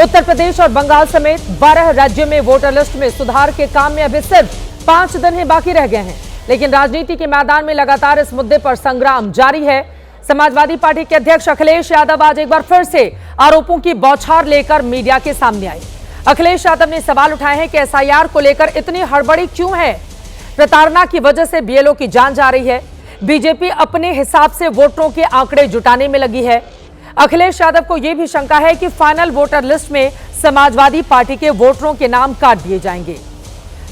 उत्तर प्रदेश और बंगाल समेत 12 राज्यों में वोटर लिस्ट में सुधार के काम में अभी सिर्फ 5 दिन ही बाकी रह गए हैं, लेकिन राजनीति के मैदान में लगातार इस मुद्दे पर संग्राम जारी है। समाजवादी पार्टी के अध्यक्ष अखिलेश यादव आज एक बार फिर से आरोपों की बौछार लेकर मीडिया के सामने आए। अखिलेश यादव ने सवाल उठाए हैं कि एसआईआर को लेकर इतनी हड़बड़ी क्यों है। प्रताड़ना की वजह से बीएलओ की जान जा रही है। बीजेपी अपने हिसाब से वोटरों के आंकड़े जुटाने में लगी है। अखिलेश यादव को यह भी शंका है कि फाइनल वोटर लिस्ट में समाजवादी पार्टी के वोटरों के नाम काट दिए जाएंगे।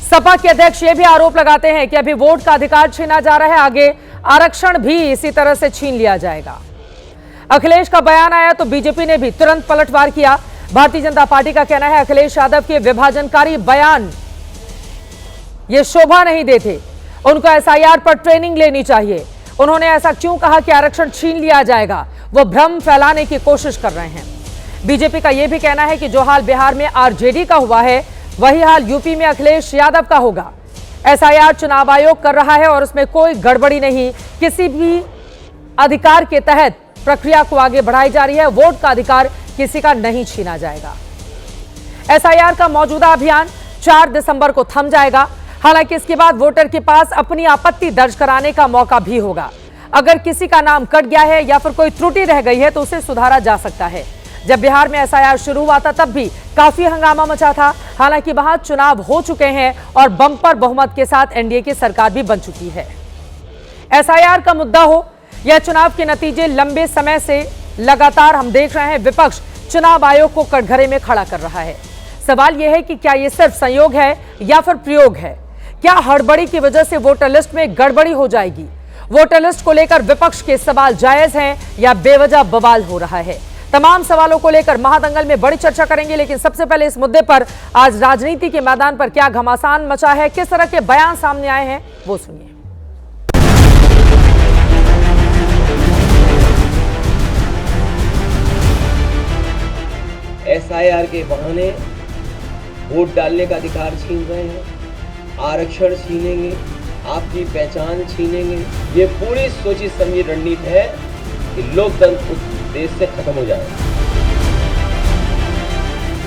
सपा के अध्यक्ष ये भी आरोप लगाते हैं कि अभी वोट का अधिकार छीना जा रहा है, आगे आरक्षण भी इसी तरह से छीन लिया जाएगा। अखिलेश का बयान आया तो बीजेपी ने भी तुरंत पलटवार किया। भारतीय जनता पार्टी का कहना है अखिलेश यादव के विभाजनकारी बयान ये शोभा नहीं देते, उनको एसआईआर पर ट्रेनिंग लेनी चाहिए। उन्होंने ऐसा क्यों कहा कि आरक्षण छीन लिया जाएगा, वो भ्रम फैलाने की कोशिश कर रहे हैं। बीजेपी का यह भी कहना है कि जो हाल बिहार में आरजेडी का हुआ है वही हाल यूपी में अखिलेश यादव का होगा। एसआईआर चुनाव आयोग कर रहा है और उसमें कोई गड़बड़ी नहीं, किसी भी अधिकार के तहत प्रक्रिया को आगे बढ़ाई जा रही है। वोट का अधिकार किसी का नहीं छीना जाएगा। एसआईआर का मौजूदा अभियान 4 दिसंबर को थम जाएगा। हालांकि इसके बाद वोटर के पास अपनी आपत्ति दर्ज कराने का मौका भी होगा। अगर किसी का नाम कट गया है या फिर कोई त्रुटि रह गई है तो उसे सुधारा जा सकता है। जब बिहार में एसआईआर शुरू हुआ था तब भी काफी हंगामा मचा था। हालांकि वहां चुनाव हो चुके हैं और बंपर बहुमत के साथ एनडीए की सरकार भी बन चुकी है। एसआईआर का मुद्दा हो या चुनाव के नतीजे, लंबे समय से लगातार हम देख रहे हैं विपक्ष चुनाव आयोग को कटघरे में खड़ा कर रहा है। सवाल यह है कि क्या यह सिर्फ संयोग है या फिर प्रयोग है। क्या हड़बड़ी की वजह से वोटर लिस्ट में गड़बड़ी हो जाएगी। वोटर लिस्ट को लेकर विपक्ष के सवाल जायज हैं या बेवजह बवाल हो रहा है। तमाम सवालों को लेकर महादंगल में बड़ी चर्चा करेंगे, लेकिन सबसे पहले इस मुद्दे पर आज राजनीति के मैदान पर क्या घमासान मचा है, किस तरह के बयान सामने आए हैं, वो सुनिए। एसआईआर के बहाने वोट डालने का अधिकार छीन रहे हैं, आरक्षण छीनेंगे, आपकी पहचान छीनेंगे। ये पूरी सोची समझी रणनीति है कि लोकतंत्र उस देश से खत्म हो जाए।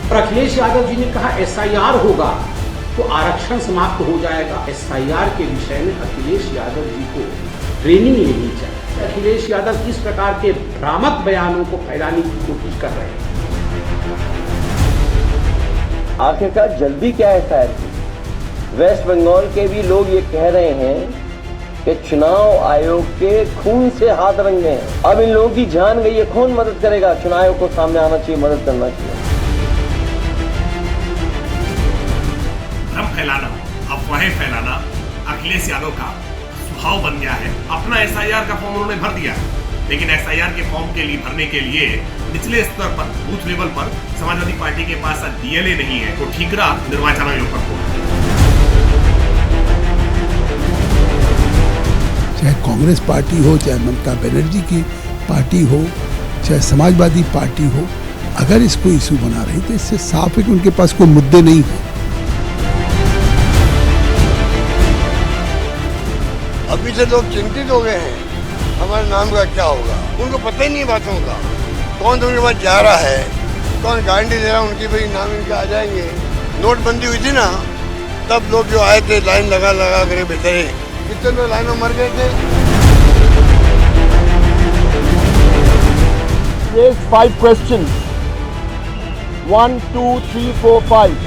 और अखिलेश यादव जी ने कहा एसआईआर होगा तो आरक्षण समाप्त हो जाएगा। एसआईआर के विषय में अखिलेश यादव जी को ट्रेनिंग लेनी चाहिए। अखिलेश यादव इस प्रकार के भ्रामक बयानों को फैलाने की कोशिश कर रहे हैं। आखिरकार जल्दी क्या है एसआईआर की? वेस्ट बंगाल के भी लोग ये कह रहे हैं कि चुनाव आयोग के खून से हाथ रंगे हैं। अब इन लोगों की जान गई है, कौन मदद करेगा? चुनाव आयोग को सामने आना चाहिए, मदद करना चाहिए। भ्रम फैलाना, अफवाहें फैलाना अखिलेश यादव का स्वभाव बन गया है। अपना एसआईआर का फॉर्म उन्होंने भर दिया, लेकिन एसआईआर के फॉर्म के लिए भरने के लिए निचले स्तर पर, बूथ लेवल पर समाजवादी पार्टी के पास डीएलए नहीं है, तो ठीकरा निर्वाचन आयोग पर हो। चाहे कांग्रेस पार्टी हो, चाहे ममता बनर्जी की पार्टी हो, चाहे समाजवादी पार्टी हो, अगर इसको इशू बना रही तो इससे साफ है कि उनके पास कोई मुद्दे नहीं है। अभी से लोग चिंतित हो गए हैं, हमारे नाम का क्या होगा। उनको पता ही नहीं बातों का, कौन तो उनके पास जा रहा है, कौन गारंटी दे रहा है उनकी भाई नाम इनके आ जाएंगे। नोटबंदी हुई थी ना, तब लोग जो आए थे लाइन लगा कर बेचारे कितने लोग लाइन में मर गए थे। Raised 5 questions. 1, 2, 3, 4, 5.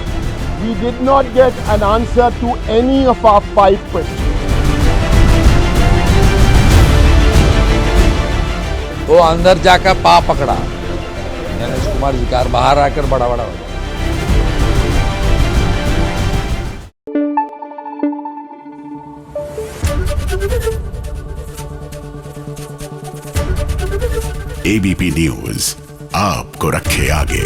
We did not get an answer to any of our 5 questions. वो अंदर जाकर पा पकड़ा गणेश कुमार जी का, बाहर आकर बड़ा बड़ा हो गया। एबीपी न्यूज आपको रखे आगे।